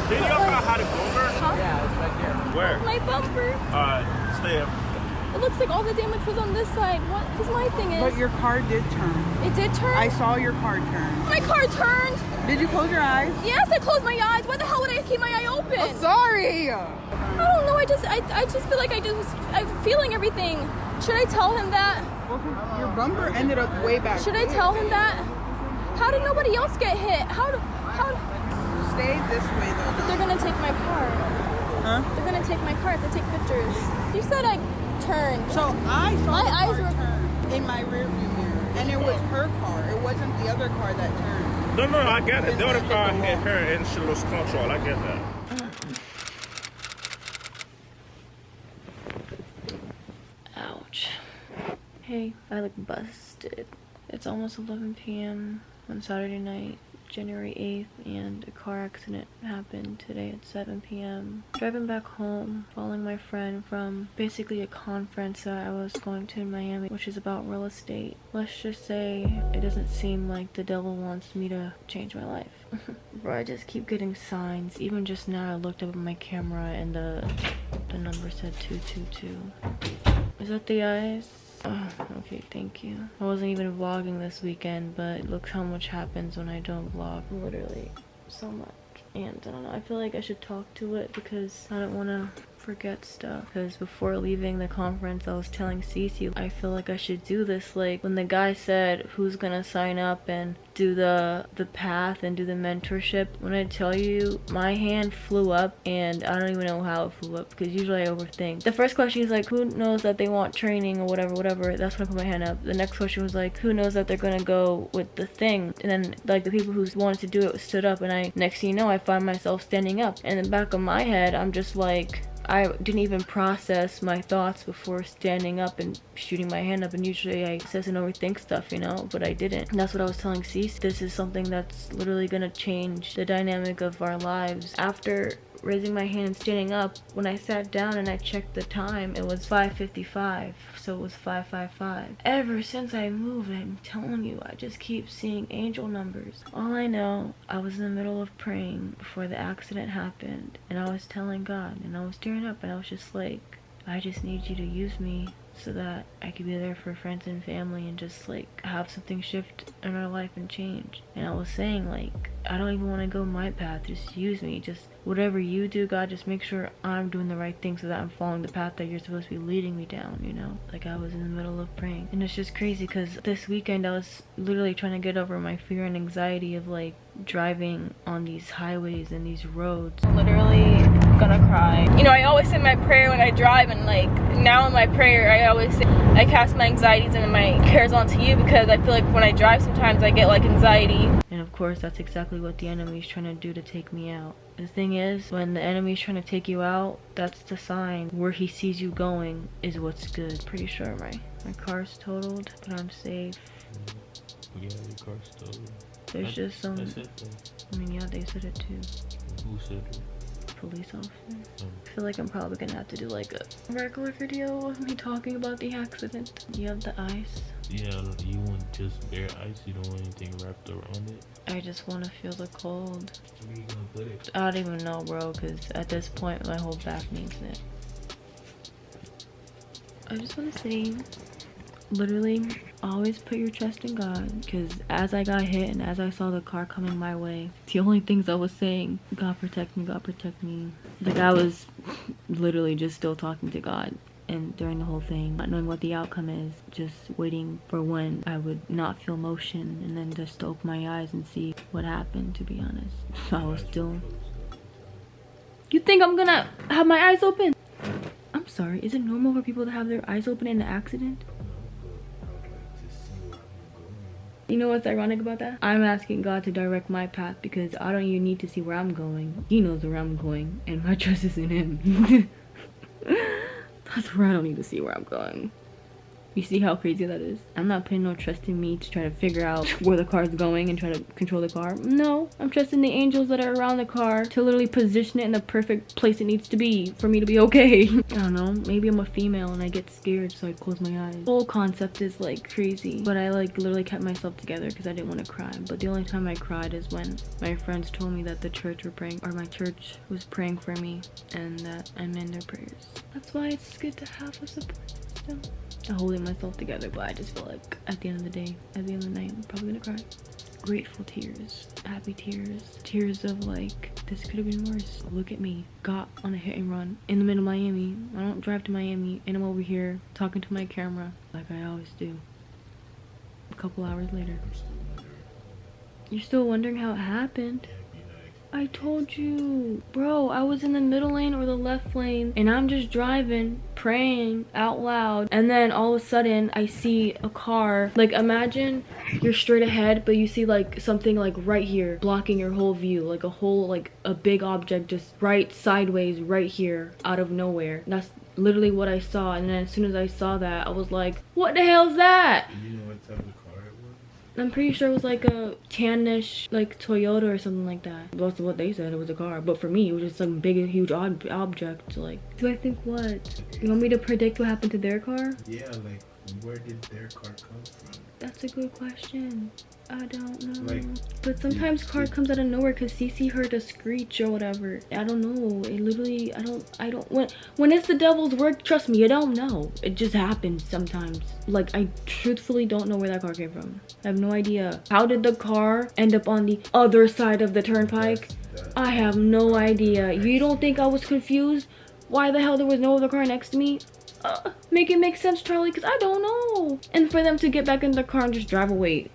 Did y'all know how to go over? Huh? Yeah, it's right there. Where? My bumper. Stay up. It looks like all the damage was on this side. What? Because my thing is... But your car did turn. It did turn? I saw your car turn. My car turned? Did you close your eyes? Yes, I closed my eyes. Why the hell would I keep my eye open? Oh, sorry. I don't know. I just feel like I'm feeling everything. Should I tell him that? Well, your bumper ended up way back. Should I tell him that? How did nobody else get hit? How? Stay this way though. They're gonna take my car. Huh? They're gonna take my car to take pictures. You said I turned. So I saw My the eyes car were turn in my rearview mirror, and it was her car. It wasn't the other car that turned. No, I get it. The other car hit her and she lost control. I get that. Ouch. Hey, I look busted. It's almost 11 p.m. on Saturday night, January 8th, and a car accident happened today at 7 p.m. Driving back home, following my friend from basically a conference that I was going to in Miami, which is about real estate. Let's just say it doesn't seem like the devil wants me to change my life. Bro, I just keep getting signs. Even just now I looked up at my camera and the number said 222. Is that the eyes? Oh, okay, thank you. I wasn't even vlogging this weekend, but look how much happens when I don't vlog. Literally, so much. And I don't know, I feel like I should talk to it because I don't want to forget stuff. Because before leaving the conference, I was telling Cece, I feel like I should do this. Like when the guy said who's gonna sign up and do the path and do the mentorship, when I tell you my hand flew up, and I don't even know how it flew up because usually I overthink. The first question is like, who knows that they want training or whatever. That's when I put my hand up. The next question was like, who knows that they're gonna go with the thing? And then like the people who wanted to do it stood up, and next thing you know, I find myself standing up. And in the back of my head, I'm just like, I didn't even process my thoughts before standing up and shooting my hand up, and usually I assess and overthink stuff, you know, but I didn't. And that's what I was telling Cece. This is something that's literally gonna change the dynamic of our lives. After raising my hand and standing up, when I sat down and I checked the time, it was 5:55, so it was 5:55. Ever since I moved, I'm telling you, I just keep seeing angel numbers. All I know, I was in the middle of praying before the accident happened, and I was telling God, and I was tearing up, and I was just like, I just need you to use me so that I could be there for friends and family and just like have something shift in our life and change. And I was saying like, I don't even want to go my path, just use me. Just whatever you do, God, just make sure I'm doing the right thing so that I'm following the path that you're supposed to be leading me down, you know? Like I was in the middle of praying. And it's just crazy because this weekend I was literally trying to get over my fear and anxiety of like driving on these highways and these roads. Literally gonna cry. You know, I always say my prayer when I drive, and like now in my prayer I always say I cast my anxieties and my cares onto you, because I feel like when I drive sometimes I get like anxiety. And of course that's exactly what the enemy's trying to do to take me out. The thing is, when the enemy's trying to take you out, that's the sign. Where he sees you going is what's good. Pretty sure my car's totaled, but I'm safe. Yeah, your car's totaled. There's just some, I mean, yeah, they said it too. Who said it? Police officer. I feel like I'm probably gonna have to do like a regular video of me talking about the accident. You have the ice. Yeah, you want just bare ice? You don't want anything wrapped around it? I just want to feel the cold. Where you gonna put it? I don't even know, bro, because at this point my whole back needs it. I just want to say, literally, always put your trust in God, because as I got hit and as I saw the car coming my way, the only things I was saying, God protect me, God protect me. Like I was literally just still talking to God, and during the whole thing, not knowing what the outcome is, just waiting for when I would not feel motion, and then just open my eyes and see what happened, to be honest. I was still... You think I'm gonna have my eyes open? I'm sorry, is it normal for people to have their eyes open in an accident? You know what's ironic about that? I'm asking God to direct my path because I don't even need to see where I'm going. He knows where I'm going, and my trust is in him. That's where I don't need to see where I'm going. You see how crazy that is? I'm not putting no trust in me to try to figure out where the car is going and try to control the car. No, I'm trusting the angels that are around the car to literally position it in the perfect place it needs to be for me to be okay. I don't know, maybe I'm a female and I get scared, so I close my eyes. The whole concept is like crazy, but I like literally kept myself together because I didn't want to cry. But the only time I cried is when my friends told me that the church were praying, or my church was praying for me, and that I'm in their prayers. That's why it's good to have a support system. I'm holding myself together, but I just feel like at the end of the day, at the end of the night, I'm probably gonna cry. Grateful tears, happy tears, tears of like, this could have been worse. Look at me, got on a hit and run in the middle of Miami. I don't drive to Miami and I'm over here talking to my camera like I always do. A couple hours later. You're still wondering how it happened? I told you, bro, I was in the middle lane or the left lane and I'm just driving, praying out loud, and then all of a sudden I see a car. Like, imagine you're straight ahead but you see like something like right here blocking your whole view, like a whole, like a big object just right sideways right here out of nowhere. That's literally what I saw, and then as soon as I saw that I was like, what the hell's that? You know what type of car it was? I'm pretty sure it was like a tannish, like Toyota or something like that. That's what they said, it was a car. But for me, it was just some big, huge object. Like, do I think what? You want me to predict what happened to their car? Yeah, like, where did their car come from? That's a good question. I don't know. Like, but sometimes car comes out of nowhere because Cece heard a screech or whatever. I don't know. It literally, I don't, when it's the devil's work, trust me, you don't know. It just happens sometimes. Like, I truthfully don't know where that car came from. I have no idea. How did the car end up on the other side of the turnpike? I have no idea. You don't think I was confused? Why the hell there was no other car next to me? Make it make sense, Charlie, because I don't know. And for them to get back in the car and just drive away.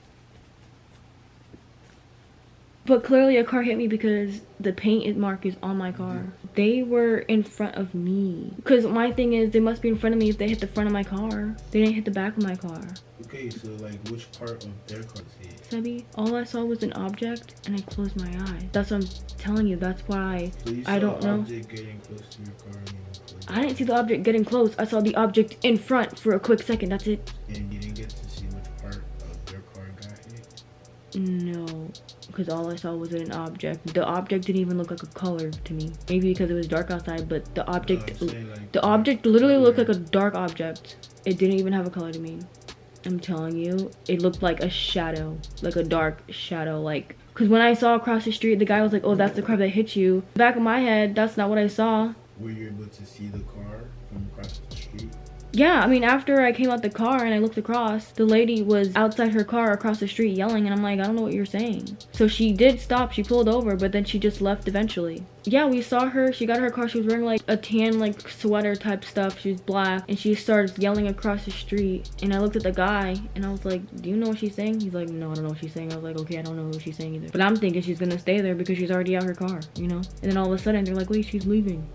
But clearly a car hit me because the paint mark is on my car. They were in front of me. Because my thing is, they must be in front of me if they hit the front of my car. They didn't hit the back of my car. Okay, so like, which part of their car is it? Sebi, all I saw was an object and I closed my eyes. That's what I'm telling you. That's why So you I don't saw an know. object getting close to your car and you closed I didn't see the object getting close. I saw the object in front for a quick second. That's it. and you didn't get to see which part of their car got hit? No, because all I saw was an object. The object didn't even look like a color to me. Maybe because it was dark outside, but the object, the object literally looked like a dark object. It didn't even have a color to me. I'm telling you, it looked like a shadow, like a dark shadow, like, because when I saw across the street, the guy was like, oh, that's the car that hit you. Back of my head, that's not what I saw. Were you able to see the car from across the street? Yeah, I mean, after I came out the car and I looked across, the lady was outside her car across the street yelling, and I'm like, I don't know what you're saying. So she did stop, she pulled over, but then she just left eventually. Yeah, we saw her, she got her car, she was wearing like a tan like sweater type stuff, she was black, and she started yelling across the street, and I looked at the guy, and I was like, do you know what she's saying? He's like, no, I don't know what she's saying. I was like, okay, I don't know what she's saying either. But I'm thinking she's gonna stay there because she's already out her car, you know? And then all of a sudden, they're like, wait, she's leaving.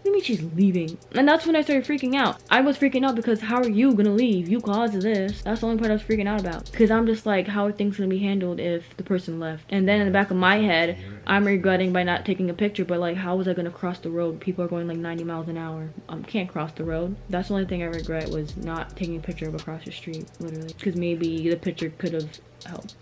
What do you mean she's leaving? And that's when I started freaking out. I was freaking out because how are you gonna leave? You caused this. That's the only part I was freaking out about. Because I'm just like, how are things gonna be handled if the person left? And then in the back of my head, I'm regretting by not taking a picture, but like, how was I gonna cross the road? People are going like 90 miles an hour. Can't cross the road. That's the only thing I regret, was not taking a picture of across the street, literally. Because maybe the picture could have helped.